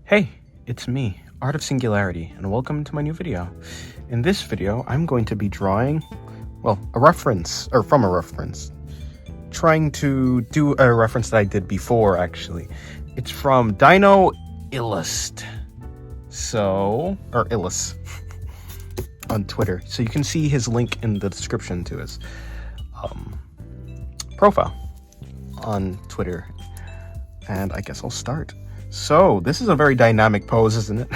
Hey, it's me, Art of Singularity, and welcome to my new video. In this video, I'm going to be drawing, well, a reference, or from a reference. Trying to do a reference that I did before, actually. It's from Dino Illust. Or Illus, on Twitter. So you can see his link in the description to his profile on Twitter. And I guess I'll start. So, this is a very dynamic pose, isn't it?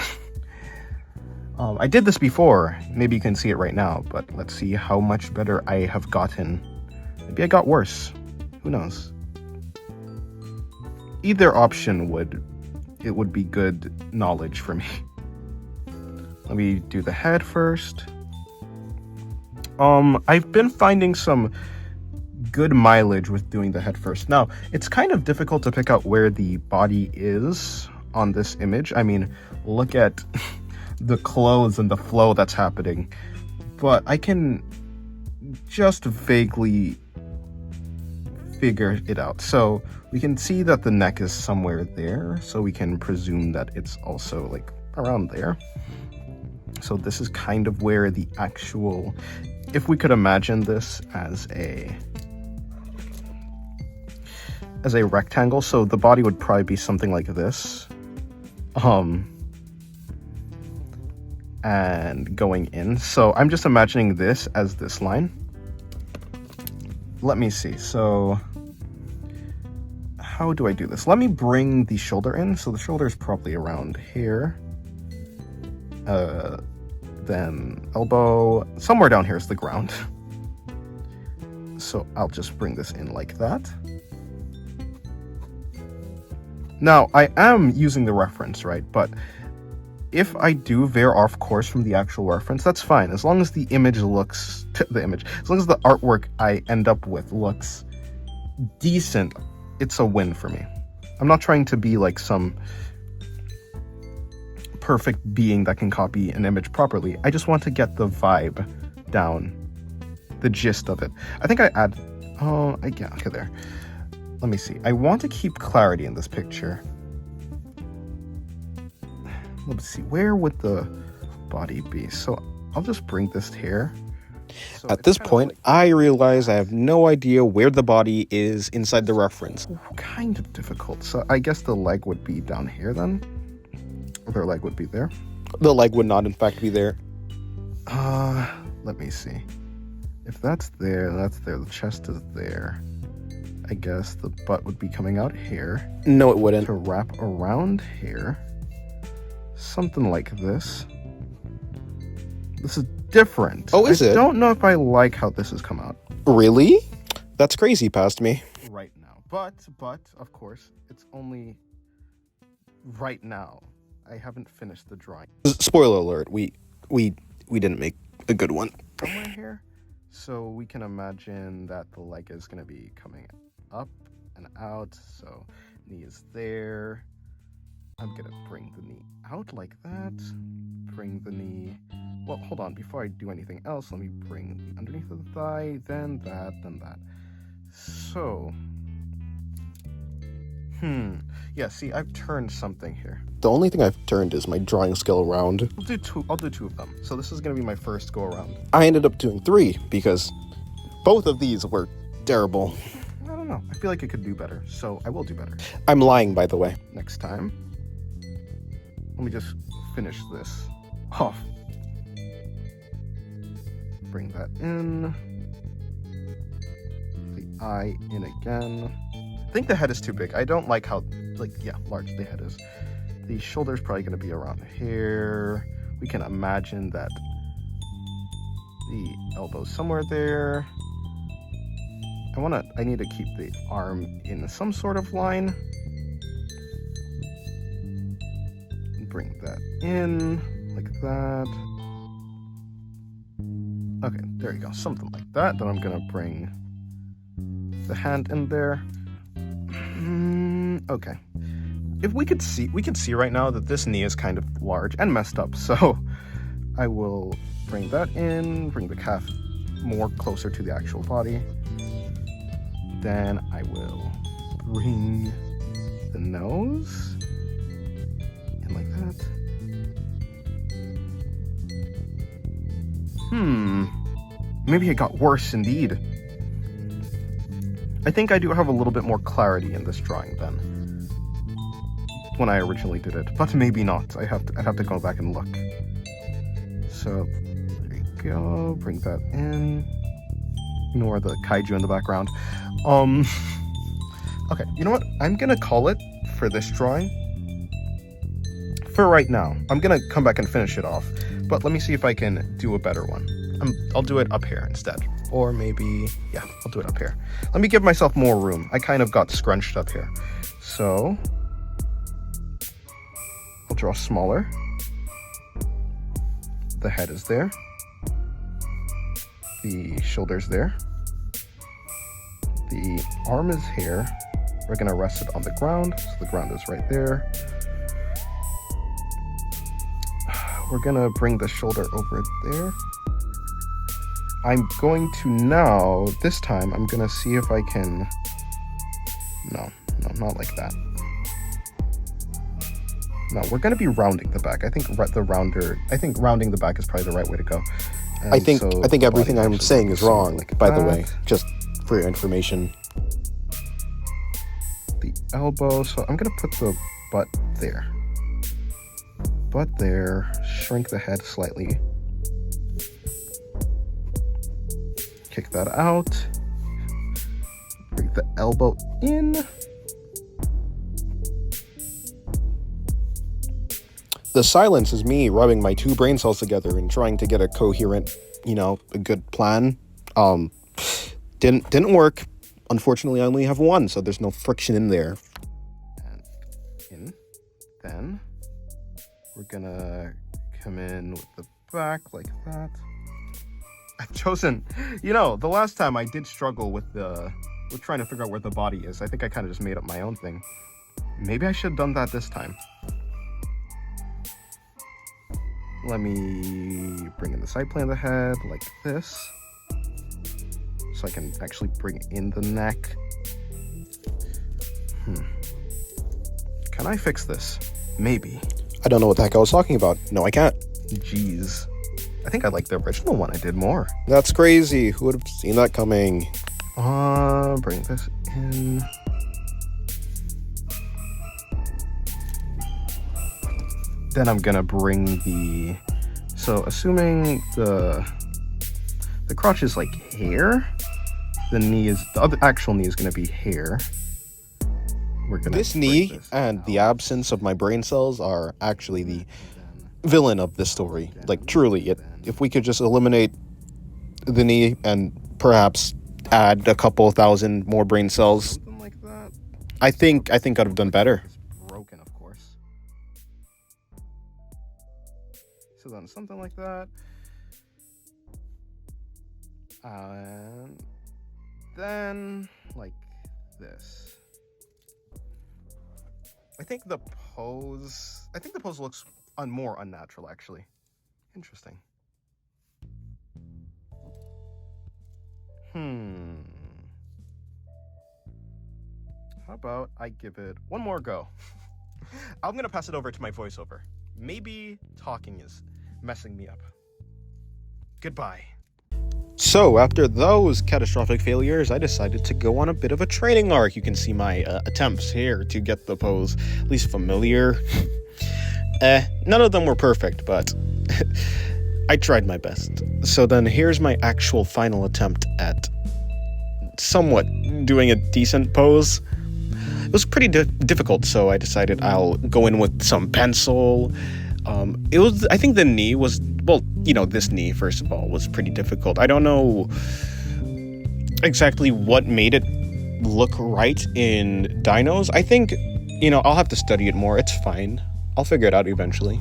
I did this before. Maybe you can see it right now, but let's see how much better I have gotten. Maybe I got worse. Who knows? Either option would be good knowledge for me. Let me do the head first. I've been finding some good mileage with doing the head first. Now, it's kind of difficult to pick out where the body is on this image. I mean, look at the clothes and the flow that's happening. But I can just vaguely figure it out. So we can see that the neck is somewhere there. So we can presume that it's also like around there. So this is kind of where the actual, if we could imagine this as a rectangle, so the body would probably be something like this, and going in. So I'm just imagining this as this line. Let me see. So how do I do this? Let me bring the shoulder in. So the shoulder is probably around here. Then elbow, somewhere down here is the ground. So I'll just bring this in like that. Now, I am using the reference, right? But if I do veer off course from the actual reference, that's fine. As long as the image looks, as long as the artwork I end up with looks decent, it's a win for me. I'm not trying to be like some perfect being that can copy an image properly. I just want to get the vibe down, the gist of it. I think I add, yeah, okay, there. Let me see. I want to keep clarity in this picture. Let's see. Where would the body be? So I'll just bring this here. So at this point, I realize I have no idea where the body is inside the reference. Kind of difficult. So I guess the leg would be down here then. Their leg would be there. The leg would not, in fact, be there. Let me see. If that's there, that's there. The chest is there. I guess the butt would be coming out here. No, it wouldn't. To wrap around here. Something like this. This is different. Oh, is it? I don't know if I like how this has come out. Really? That's crazy past me. Right now. But, of course, it's only right now. I haven't finished the drawing. Spoiler alert, we didn't make a good one. Somewhere here. So we can imagine that the leg is going to be coming up and out. So knee is there. I'm going to bring the knee out like that. Bring the knee. Well, hold on. Before I do anything else, let me bring the underneath of the thigh, then that, then that. So, yeah, see, I've turned something here. The only thing I've turned is my drawing skill around. I'll do two of them. So this is going to be my first go around. I ended up doing 3 because both of these were terrible. I don't know. I feel like I could do better, so I will do better. I'm lying, by the way. Next time, let me just finish this off. Bring that in. The eye in again. I think the head is too big. I don't like how, large the head is. The shoulder's probably going to be around here. We can imagine that the elbow's somewhere there. I need to keep the arm in some sort of line. Bring that in, like that. Okay, there you go, something like that. Then I'm going to bring the hand in there. Okay. If we can see right now that this knee is kind of large and messed up, so I will bring that in, bring the calf more closer to the actual body. Then I will bring the nose in like Maybe it got worse indeed. I think I do have a little bit more clarity in this drawing than when I originally did it, but maybe not. I'd have to go back and look. So there you go. Bring that in. Ignore the kaiju in the background. Okay, you know what? I'm gonna call it for this drawing. For right now, I'm gonna come back and finish it off, but let me see if I can do a better one. I'll do it up here instead. Or maybe, yeah, I'll do it up here. Let me give myself more room. I kind of got scrunched up here. So, I'll draw smaller. The head is there. The shoulder's there. The arm is here. We're gonna rest it on the ground, so the ground is right there. We're gonna bring the shoulder over there. I'm going to now, this time, I'm gonna see if I can, no, not like that. No, we're gonna be rounding the back. I think rounding the back is probably the right way to go. And I think everything I'm saying is wrong, like by the way, just for your information. The elbow, so I'm gonna put the butt there. Butt there, shrink the head slightly. Kick that out. Bring the elbow in. The silence is me rubbing my two brain cells together and trying to get a coherent, a good plan. Didn't work. Unfortunately, I only have one, so there's no friction in there. And in. Then we're gonna come in with the back like that. I've chosen, the last time I did struggle with trying to figure out where the body is. I think I kind of just made up my own thing. Maybe I should have done that this time. Let me bring in the side plane of the head like this. So I can actually bring in the neck. Can I fix this? Maybe. I don't know what the heck I was talking about. No, I can't. Jeez. I think I like the original one I did more. That's crazy. Who would have seen that coming? Bring this in. Then I'm gonna bring so assuming the crotch is like here, the actual knee is gonna be here. We're gonna this knee and the absence of my brain cells are actually the villain of this story. Like, truly, if we could just eliminate the knee and perhaps add a couple thousand more brain cells, something like that. I think I'd have done better. It's broken, of course. So then something like that. And then like this. I think the pose looks more unnatural, actually. Interesting. How about I give it one more go? I'm gonna pass it over to my voiceover. Maybe talking is messing me up. Goodbye. So, after those catastrophic failures, I decided to go on a bit of a training arc. You can see my attempts here to get the pose at least familiar. None of them were perfect, but I tried my best. So then here's my actual final attempt at somewhat doing a decent pose. It was pretty difficult, so I decided I'll go in with some pencil. I think the knee was, this knee, first of all, was pretty difficult. I don't know exactly what made it look right in Dinos. I think, I'll have to study it more. It's fine. I'll figure it out eventually.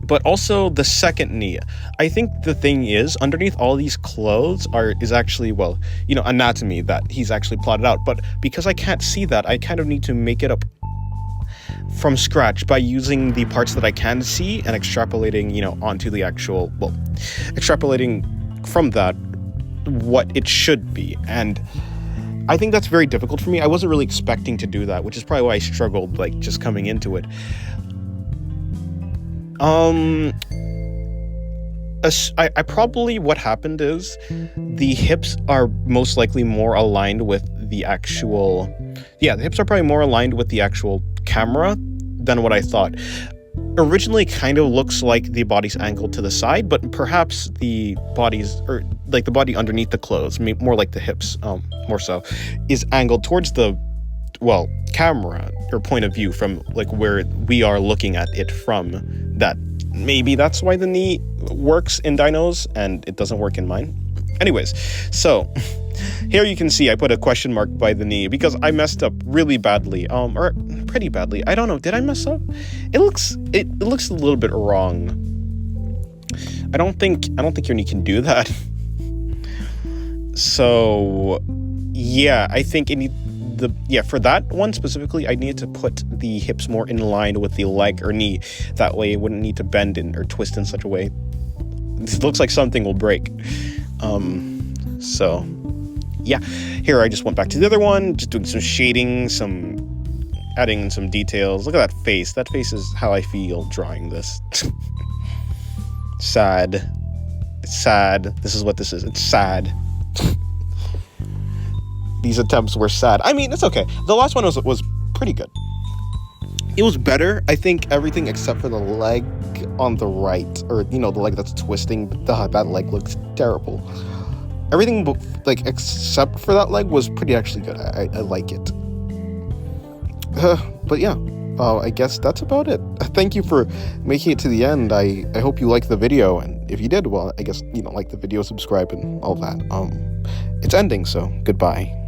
But also the second knee. I think the thing is, underneath all these clothes is actually, anatomy that he's actually plotted out. But because I can't see that, I kind of need to make it up from scratch by using the parts that I can see and extrapolating, onto the actual, extrapolating from that what it should be. And I think that's very difficult for me. I wasn't really expecting to do that, which is probably why I struggled, just coming into it. I probably, what happened is the hips are most likely more aligned with the actual, the hips are probably more aligned with the actual camera than what I thought. Originally kind of looks like the body's angled to the side, but perhaps the body's, or like the body underneath the clothes, more like the hips, more so, is angled towards the, well, camera or point of view from like where we are looking at it from. That maybe that's why the knee works in dinos and it doesn't work in mine. Anyways, so here you can see I put a question mark by the knee because I messed up really badly, or pretty badly. I don't know, did I mess up? It looks a little bit wrong. I don't think your knee can do that. So yeah, I think for that one specifically, I needed to put the hips more in line with the leg or knee. That way it wouldn't need to bend in or twist in such a way. This looks like something will break. So yeah, here I just went back to the other one, just doing some shading, adding some details. Look at that face. That face is how I feel drawing this. Sad. It's sad. This is what this is. It's sad. These attempts were sad. I mean, it's okay. The last one was pretty good. It was better, I think, everything except for the leg on the right, or, the leg that's twisting. That leg looks terrible. Everything, like, except for that leg was pretty actually good. I like it. But yeah, I guess that's about it. Thank you for making it to the end. I hope you liked the video, and if you did, well, I guess, like the video, subscribe, and all that. It's ending, so goodbye.